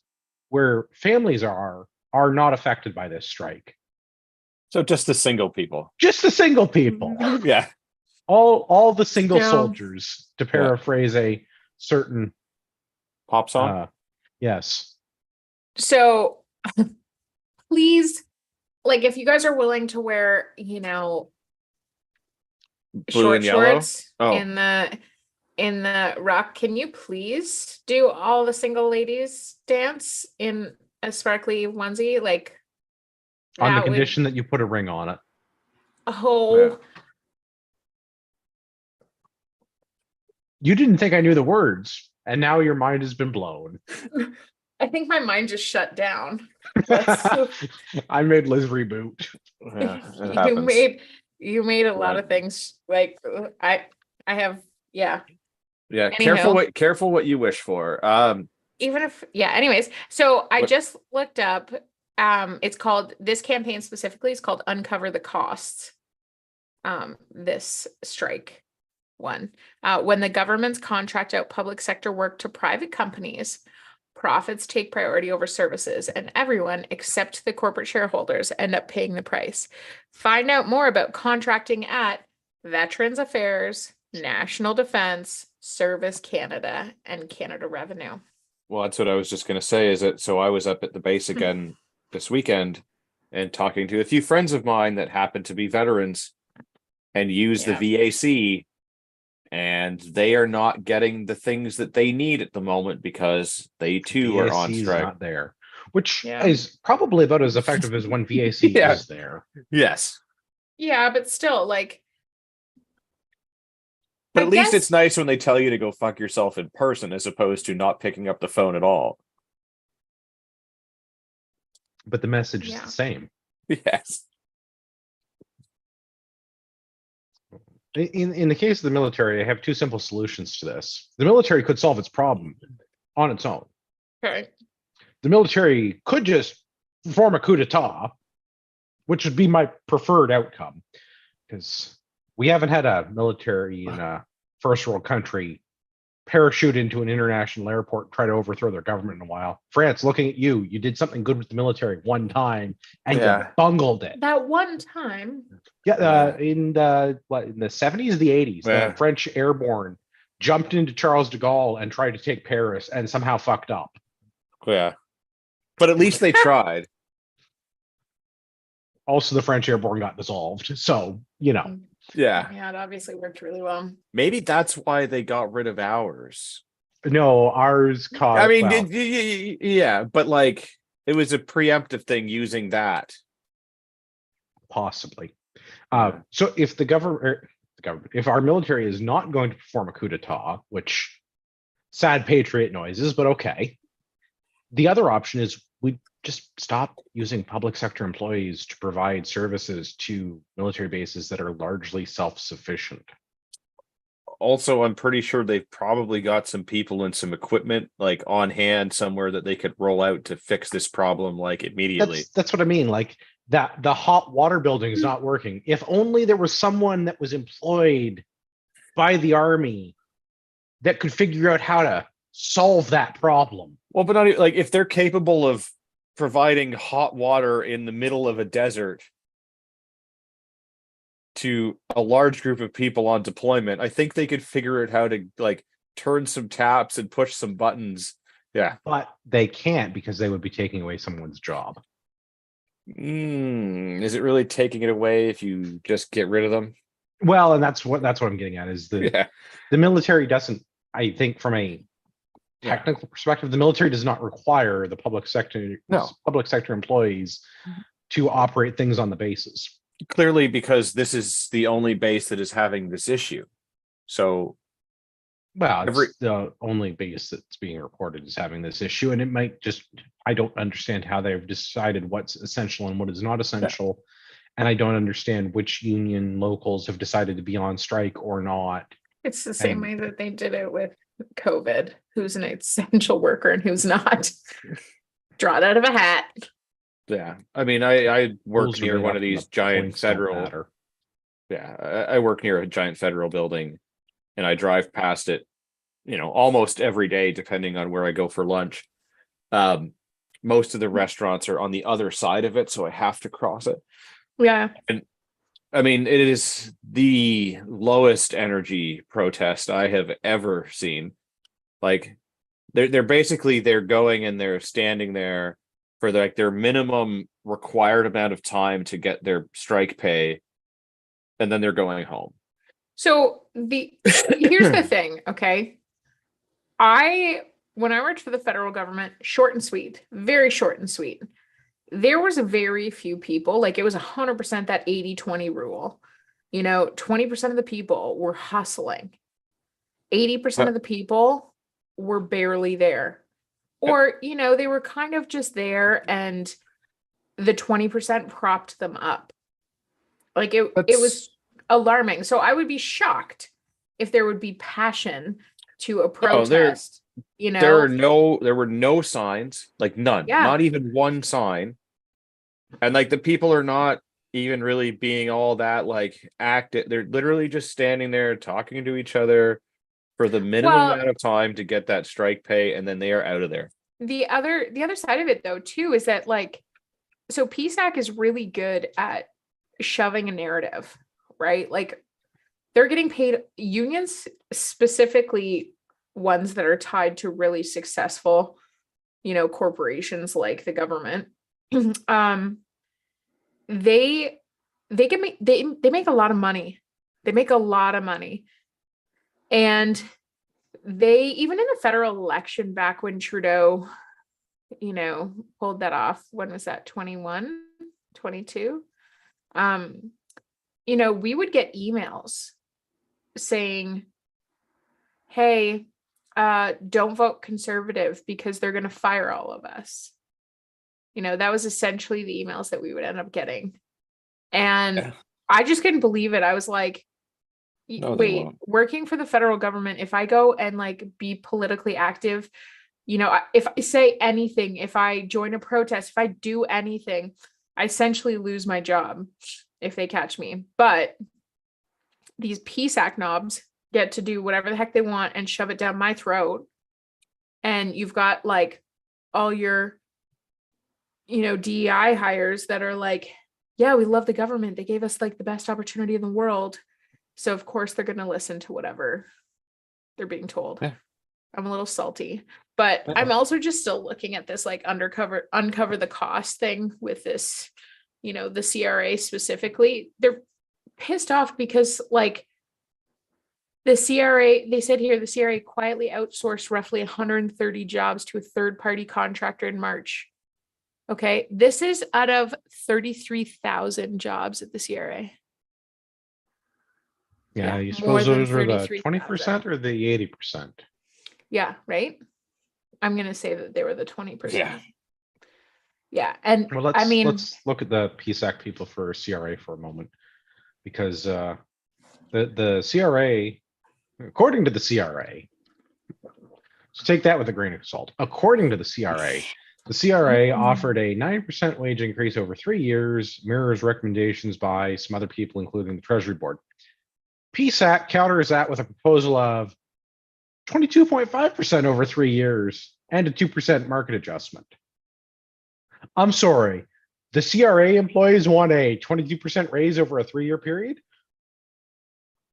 where families are not affected by this strike. So just the single people. Just the single people. Yeah. All the single Yeah. soldiers, to paraphrase a certain Pop song. Yes. So please, like, if you guys are willing to wear, you know, Blue short and yellow. shorts Oh. in the rock, can you please do all the single ladies dance in a sparkly onesie? Like, On the that would- condition that you put a ring on it. Oh, Yeah. You didn't think I knew the words, and now your mind has been blown. I think my mind just shut down. That's- I made Liz reboot. Yeah, it you happens. made a lot Right. of things, like I have, yeah. Yeah, Anyhow. careful what you wish for. Even if, yeah, anyways, so I What- just looked up, it's called, this campaign specifically is called Uncover the Costs. This strike one, when the governments contract out public sector work to private companies, profits take priority over services, and everyone except the corporate shareholders end up paying the price. Find out more about contracting at Veterans Affairs, National Defense, Service Canada, and Canada Revenue. Well, that's what I was just going to say. Is that so? I was up at the base again this weekend and talking to a few friends of mine that happen to be veterans and use Yeah. the VAC, and they are not getting the things that they need at the moment because they too are on VAC is strike. not there, which Yeah. is probably about as effective as when VAC Yeah. is there. Yes, Yeah, but still, like, but I at least guess- it's nice when they tell you to go fuck yourself in person as opposed to not picking up the phone at all. But the message is Yeah. the same. Yes. In the case of the military, I have two simple solutions to this. The military could solve its problem on its own. okay. The military could just form a coup d'etat, which would be my preferred outcome, because we haven't had a military in a first world country parachute into an international airport and try to overthrow their government in a while. France, looking at you, you did something good with the military one time and you Yeah. bungled it. That one time, Yeah, in the 70s, the 80s, Yeah. the French airborne jumped into Charles de Gaulle and tried to take Paris and somehow fucked up. Yeah. But at least they tried. Also, the French airborne got dissolved. So, you know, Yeah. yeah, it obviously worked really well. Maybe that's why they got rid of ours. no, ours caught. I mean, well, yeah, but like it was a preemptive thing using that. possibly. Yeah. So if the government, if our military is not going to perform a coup d'etat, which sad patriot noises, but okay. The other option is we just stop using public sector employees to provide services to military bases that are largely self-sufficient. Also, I'm pretty sure they've probably got some people and some equipment like on hand somewhere that they could roll out to fix this problem like immediately. That's what I mean. Like that, the hot water building is not working. If only there was someone that was employed by the army that could figure out how to solve that problem. Well, but not like if they're capable of providing hot water in the middle of a desert to a large group of people on deployment, I think they could figure out how to like turn some taps and push some buttons. Yeah. But they can't because they would be taking away someone's job. Is it really taking it away if you just get rid of them? Well, and that's what I'm getting at is Yeah. the military doesn't, I think from a Yeah. technical perspective, the military does not require the No. public sector employees to operate things on the bases. Clearly, because this is the only base that is having this issue. So Well, it's Every- the only base that's being reported as having this issue, and it might just, I don't understand how they've decided what's essential and what is not essential. And I don't understand which union locals have decided to be on strike or not. It's the same And- way that they did it with COVID. Who's an essential worker and who's not? Draw it out of a hat. yeah, I mean, I work Rules are near made one up of and these the giant points don't federal. matter. Yeah, I work near a giant federal building, and I drive past it, almost every day, depending on where I go for lunch. Most of the restaurants are on the other side of it, so I have to cross it. Yeah. I mean, it is the lowest energy protest I have ever seen. Like, they're basically they're going and they're standing there for their minimum required amount of time to get their strike pay, and then they're going home. So here's the thing, okay? When I worked for the federal government, short and sweet, very short and sweet. There was very few people, like it was 100% that 80-20 rule. 20% of the people were hustling. 80% of the people were barely there. Or, they were kind of just there and the 20% propped them up. Like it was alarming. So I would be shocked if there would be passion to a protest. There were no signs, like none, Yeah. not even one sign. And like the people are not even really being all that like active. They're literally just standing there talking to each other for the minimum amount of time to get that strike pay, and then they are out of there. The other side of it though too is that so PSAC is really good at shoving a narrative, right? Like they're getting paid, unions specifically ones that are tied to really successful, corporations like the government. They can make they make a lot of money. They make a lot of money. And they, even in the federal election back when Trudeau, pulled that off, when was that, 21, 22? We would get emails saying, hey, don't vote conservative because they're going to fire all of us. That was essentially the emails that we would end up getting. And Yeah. I just couldn't believe it. I was like, No, they wait, won't. working for the federal government, if I go and be politically active, if I say anything, if I join a protest, if I do anything, I essentially lose my job if they catch me. But these PSAC knobs get to do whatever the heck they want and shove it down my throat. And you've got all your, DEI hires that are like, yeah, we love the government. They gave us the best opportunity in the world. So of course they're going to listen to whatever they're being told. Yeah. I'm a little salty, but I'm also just still looking at this uncover the cost thing with this, the CRA specifically. They're pissed off because the CRA, they said here, the CRA quietly outsourced roughly 130 jobs to a third-party contractor in March. Okay, this is out of 33,000 jobs at the CRA. Yeah, you more suppose than those were the 33,000. 20% or the 80%? Yeah, right. I'm gonna say that they were the 20%. Yeah. Yeah, and Well, I mean, let's look at the PSAC people for CRA for a moment, because the CRA, according to the CRA, so take that with a grain of salt. According to the CRA offered a 9% wage increase over 3 years, mirrors recommendations by some other people, including the Treasury Board. PSAC counters that with a proposal of 22.5% over 3 years and a 2% market adjustment. I'm sorry, the CRA employees want a 22% raise over a 3-year period?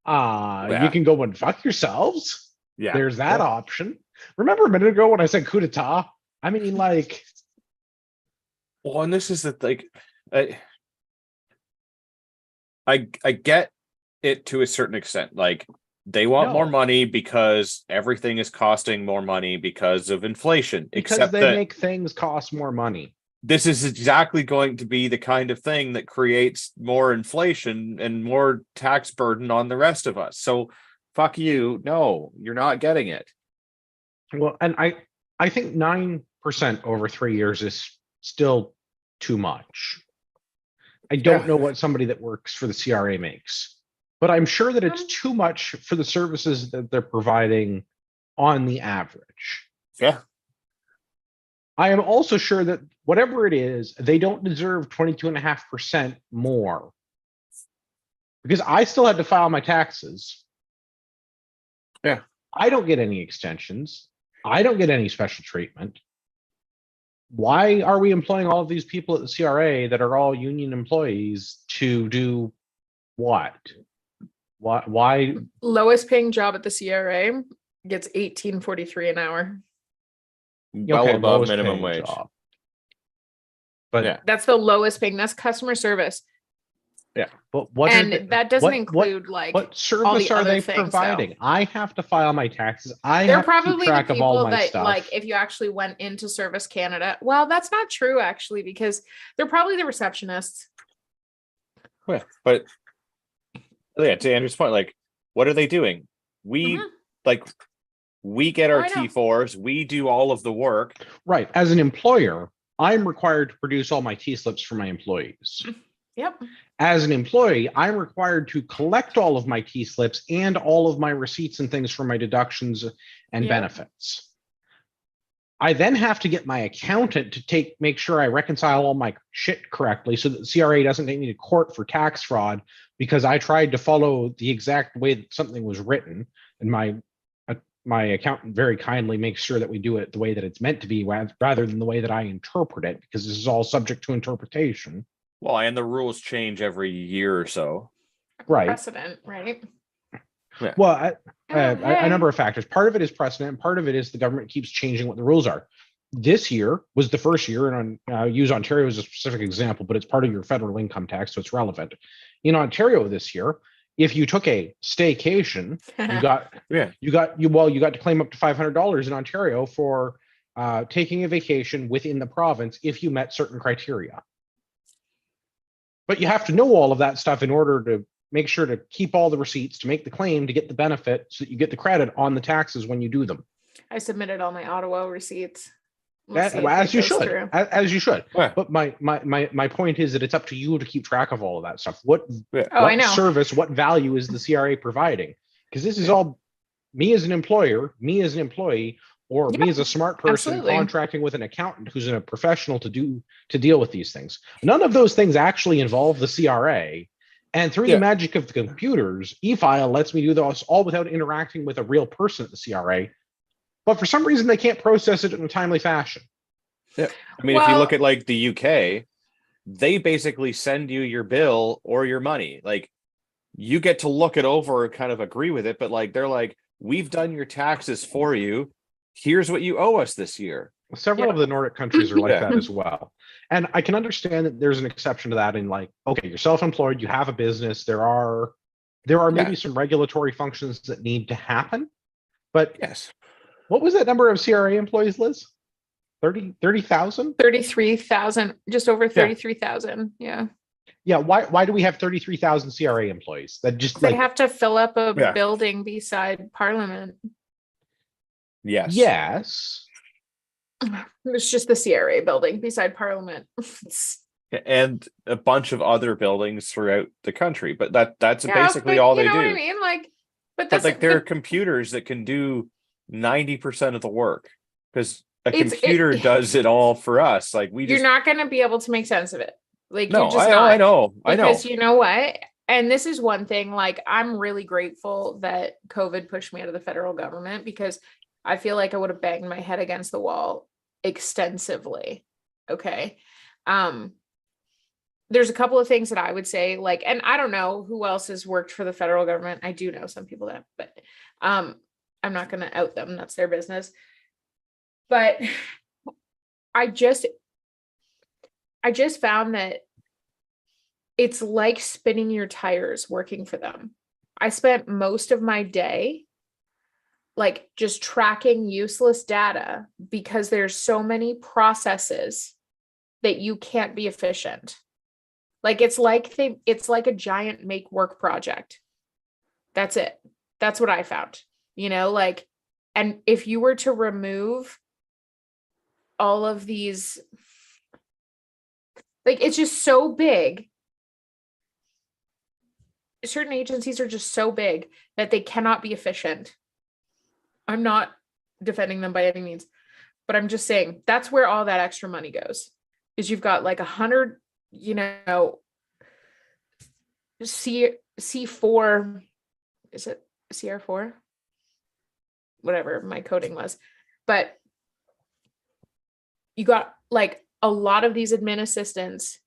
You can go and fuck yourselves. Yeah. There's that option. Remember a minute ago when I said coup d'etat? I mean, Well, and this is I get it to a certain extent. Like they want more No. money because everything is costing more money because of inflation. Because Except they that make things cost more money. this is exactly going to be the kind of thing that creates more inflation and more tax burden on the rest of us. So fuck you. No, you're not getting it. Well, and I think 9% over 3 years is still too much. I don't Yeah. know what somebody that works for the CRA makes, but I'm sure that it's too much for the services that they're providing on the average. Yeah. I am also sure that whatever it is, they don't deserve 22.5% more. Because I still had to file my taxes. Yeah. I don't get any extensions. I don't get any special treatment. Why are we employing all of these people at the CRA that are all union employees to do what? Why? Lowest paying job at the CRA gets $18.43 an hour. Well Okay, above lowest minimum paying wage. job. But Yeah. That's the lowest paying. That's customer service. but what And are they, that doesn't what include like what service are other they things, though. providing? I have to file my taxes. I they're have to keep probably the track of all people my that stuff. like if you actually went into Service Canada. Well, that's not true actually, because they're probably the receptionists. Yeah. But yeah, to Andrew's point, like, what are they doing? We Mhm. like we get our I know. T4s, we do all of the work. Right. As an employer, I'm required to produce all my T slips for my employees. Yep. As an employee, I'm required to collect all of my T slips and all of my receipts and things for my deductions and Yep. benefits. I then have to get my accountant to make sure I reconcile all my shit correctly so that the CRA doesn't take me to court for tax fraud because I tried to follow the exact way that something was written. And my accountant very kindly makes sure that we do it the way that it's meant to be rather than the way that I interpret it, because this is all subject to interpretation. Well, and the rules change every year or so. Right. Precedent, right? Well, Oh, a hey. number of factors. Part of it is precedent, and part of it is the government keeps changing what the rules are. This year was the first year, and use Ontario as a specific example, but it's part of your federal income tax, so it's relevant. In Ontario this year, if you took a staycation, you got to claim up to $500 in Ontario for taking a vacation within the province if you met certain criteria. But you have to know all of that stuff in order to make sure to keep all the receipts, to make the claim, to get the benefit, so that you get the credit on the taxes when you do them. I submitted all my Ottawa receipts. We'll see if As it you goes should, through. as you should. Yeah. But my point is that it's up to you to keep track of all of that stuff. What I know. service, what value is the CRA providing? Because this is all me as an employer, me as an employee, or me as a smart person absolutely. contracting with an accountant who's a professional to deal with these things. None of those things actually involve the CRA. And through the magic of the computers, e-file lets me do this all without interacting with a real person at the CRA. But for some reason, they can't process it in a timely fashion. Yeah. I mean, if you look at like the UK, they basically send you your bill or your money. Like you get to look it over and kind of agree with it, but like they're like, we've done your taxes for you. Here's what you owe us this year. Several of the Nordic countries are like that as well. And I can understand that there's an exception to that in like, okay, you're self-employed, you have a business, there are maybe some regulatory functions that need to happen. But yes, what was that number of CRA employees, Liz? 30,000? 33,000, just over 33,000. Yeah. Yeah. Why do we have 33,000 CRA employees? That just they have to fill up a building beside Parliament. Yes. Yes. It's just the CRA building beside Parliament. And a bunch of other buildings throughout the country, but that's basically all they do. You know what I mean? Like, but like there are computers that can do 90% of the work because a computer does it all for us. Like you're not going to be able to make sense of it. Like, no, you're just I know. Because you know what? And this is one thing, like, I'm really grateful that COVID pushed me out of the federal government, because I feel like I would have banged my head against the wall extensively. Okay. There's a couple of things that I would say, like, and I don't know who else has worked for the federal government. I do know some people that, but I'm not going to out them. That's their business. But I just found that it's like spinning your tires working for them. I spent most of my day like just tracking useless data because there's so many processes that you can't be efficient. Like it's like a giant make work project. That's it. That's what I found. Like, and if you were to remove all of these, like it's just so big. Certain agencies are just so big that they cannot be efficient. I'm not defending them by any means, but I'm just saying that's where all that extra money goes. Is you've got like 100, C4, is it CR4? Whatever my coding was, but you got like a lot of these admin assistants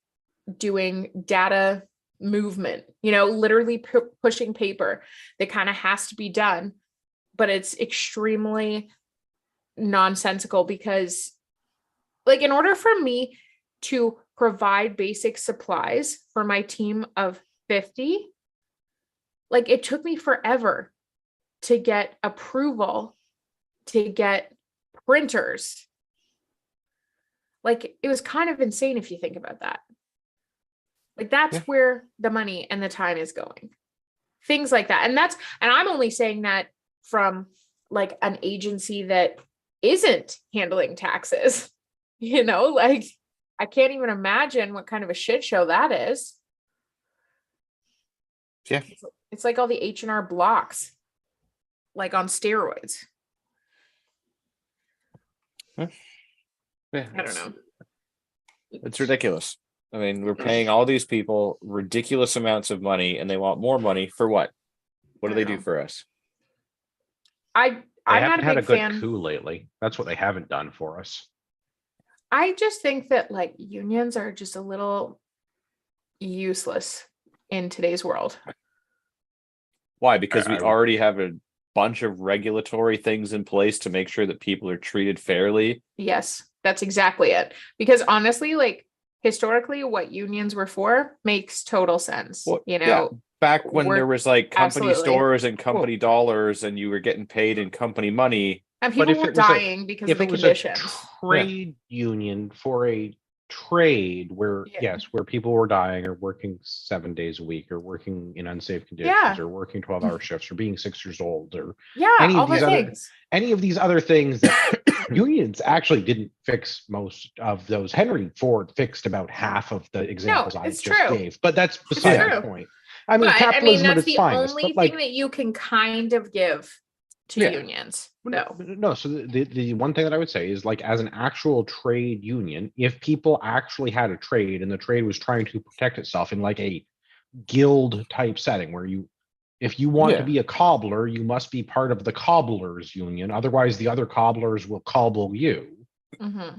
doing data movement, literally pushing paper that kind of has to be done, but it's extremely nonsensical because like in order for me to provide basic supplies for my team of 50, like it took me forever to get approval to get printers. Like it was kind of insane if you think about that. Like that's where the money and the time is going. Things like that. And I'm only saying that from like an agency that isn't handling taxes, like I can't even imagine what kind of a shit show that is. Yeah. It's like all the H&R blocks, like on steroids. Yeah, I don't know. It's ridiculous. I mean, we're paying all these people ridiculous amounts of money and they want more money for what? What do they do for us? I'm not a big fan. Coup lately. That's what they haven't done for us. I just think that like unions are just a little useless in today's world. Why? Because we already have a bunch of regulatory things in place to make sure that people are treated fairly. Yes, that's exactly it. Because honestly, like historically, what unions were for makes total sense. Well, back when there was like company stores and company dollars and you were getting paid in company money. And people were dying because of the conditions. A trade union for a trade where where people were dying or working 7 days a week or working in unsafe conditions or working 12-hour shifts or being 6 years old or any of these other things that unions actually didn't fix most of those. Henry Ford fixed about half of the examples I just gave, but that's beside the point. I mean, capitalism that's the only thing that you can kind of give to unions. No. So the one thing that I would say is like as an actual trade union, if people actually had a trade and the trade was trying to protect itself in like a guild type setting where if you want to be a cobbler, you must be part of the cobblers union. Otherwise, the other cobblers will cobble you. Mm-hmm.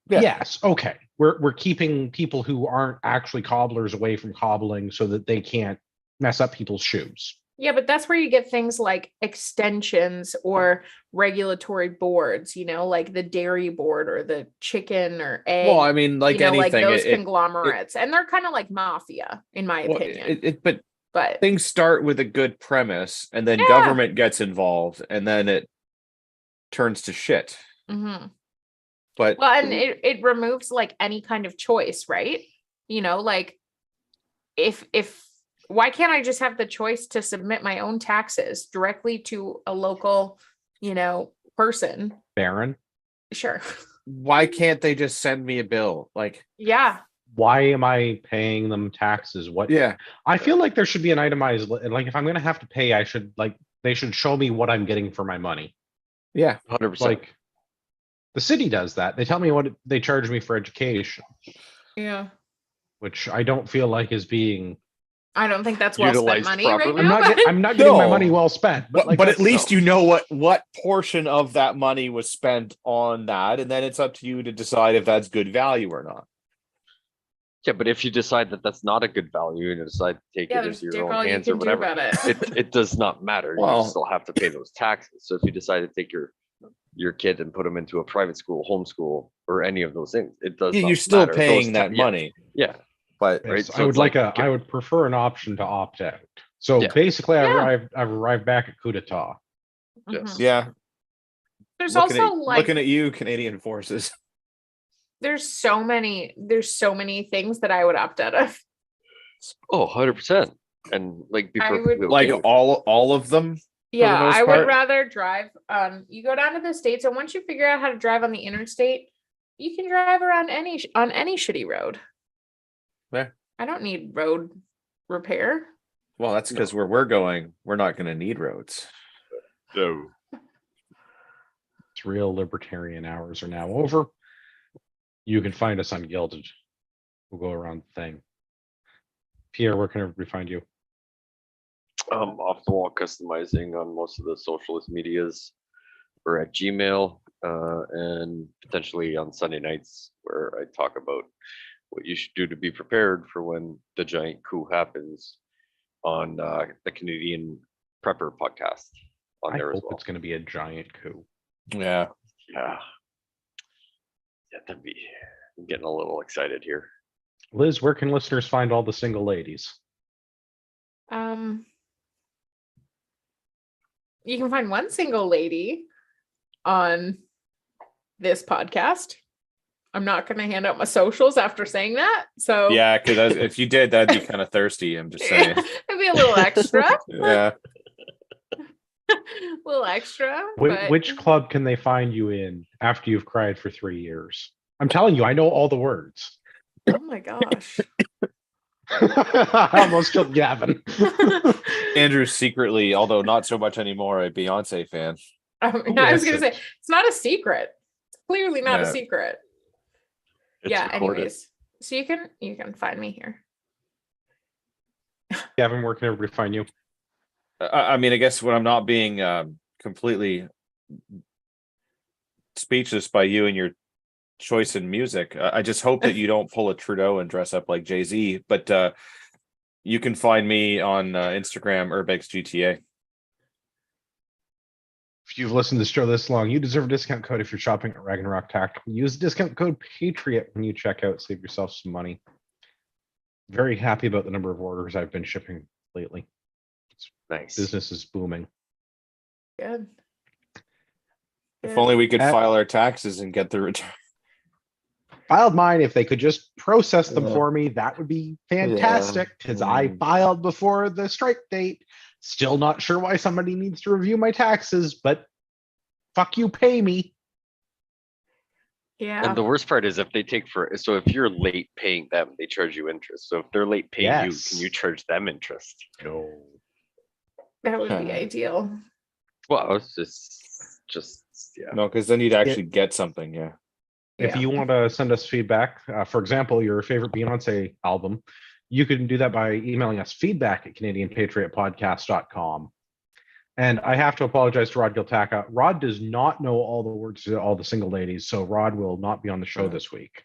Yeah. Yes. Okay. We're keeping people who aren't actually cobblers away from cobbling so that they can't mess up people's shoes. Yeah, but that's where you get things like extensions or regulatory boards, like the dairy board or the chicken or egg. Well, I mean, like anything, like those conglomerates, and they're kind of like mafia, in my opinion. But things start with a good premise, and then government gets involved, and then it turns to shit. Mm-hmm. But and it removes like any kind of choice, right? Like if why can't I just have the choice to submit my own taxes directly to a local, person? Baron? Sure. Why can't they just send me a bill? Like, why am I paying them taxes? I feel like there should be an itemized, like if I'm going to have to pay, they should show me what I'm getting for my money. Yeah, 100%. Like the city does that. They tell me what they charge me for education. Yeah. Which I don't feel like is being. I don't think that's well spent money right now. I'm not getting my money well spent. But at least you know what portion of that money was spent on that, and then it's up to you to decide if that's good value or not. Yeah, but if you decide that that's not a good value and you decide to take it into your own hands or whatever, it does not matter. You still have to pay those taxes. So if you decide to take your kid and put them into a private school, homeschool, or any of those things, it does. You're still paying that money. Yeah. But Right, Yes, so I would it's like like- I would prefer an option to opt out. So Yeah. basically, Yeah. I've arrived back at coup d'etat. Yes. Mhm. yeah, There's looking also at like looking at you, Canadian forces. there's so many things that I would opt out of. Oh, 100%. And like be I perfectly would- okay Like with it. all of them. Yeah, most I would part. rather drive. You go down to the States, and once you figure out how to drive on the interstate, you can drive around on any shitty road. Yeah. I don't need road repair. Well, that's because where we're going, we're not going to need roads. No. It's real libertarian hours are now over. You can find us on Gilded. We'll go around the thing. Pierre, where can everybody find you? Off the wall customizing on most of the socialist medias or at Gmail, and potentially on Sunday nights where I talk about what you should do to be prepared for when the giant coup happens on the Canadian Prepper podcast on I there as hope well. it's going to be a giant coup. Yeah. Yeah. Yeah, that'd be, I'm getting a little excited here. Liz, where can listeners find all the single ladies? You can find one single lady on this podcast. I'm not going to hand out my socials after saying that. So Yeah, because if you did, that'd be kind of thirsty. I'm just saying. it'd be a little extra, Yeah. a little extra. but- Which club can they find you in after you've cried for 3 years? I'm telling you, I know all the words. Oh my gosh. I almost killed Gavin. Andrew's secretly, although not so much anymore, a Beyonce fan. I was going to that's say, it's not a secret. It's clearly not a Yeah. secret. It's Yeah. recorded. Anyways, so you can find me here. Gavin, where can everybody find you? I mean, I guess when I'm not being completely speechless by you and your choice in music, I just hope that you don't pull a Trudeau and dress up like Jay-Z. But you can find me on Instagram, UrbexGTA. If you've listened to this show this long, you deserve a discount code if you're shopping at Ragnarok Tactical. Use discount code Patriot when you check out. Save yourself some money. Very happy about the number of orders I've been shipping lately. Nice. Business is booming. Good. If only we could At- file our taxes and get the return. Filed mine. If they could just process them Yeah. for me, that would be fantastic. Because I filed before the strike date. Still not sure why somebody needs to review my taxes, but fuck you, pay me. Yeah. And the worst part is if they take so if you're late paying them, they charge you interest. So if they're late paying you, Yes. can you charge them interest? No. That would be ideal. Well, it's just yeah. No, because then you'd actually get something. Yeah. If Yeah. you want to send us feedback, for example, your favorite Beyonce album, you can do that by emailing us feedback at CanadianPatriotPodcast.com. And I have to apologize to Rod Giltaka. Rod does not know all the words to all the single ladies, so Rod will not be on the show Yeah. this week.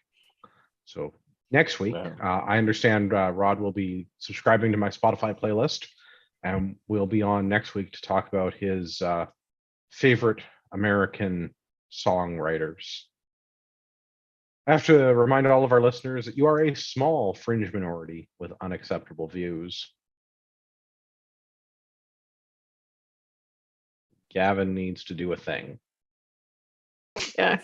So next week, Yeah. I understand Rod will be subscribing to my Spotify playlist, and we'll be on next week to talk about his favorite American songwriters. I have to remind all of our listeners that you are a small fringe minority with unacceptable views. Gavin needs to do a thing. Yeah.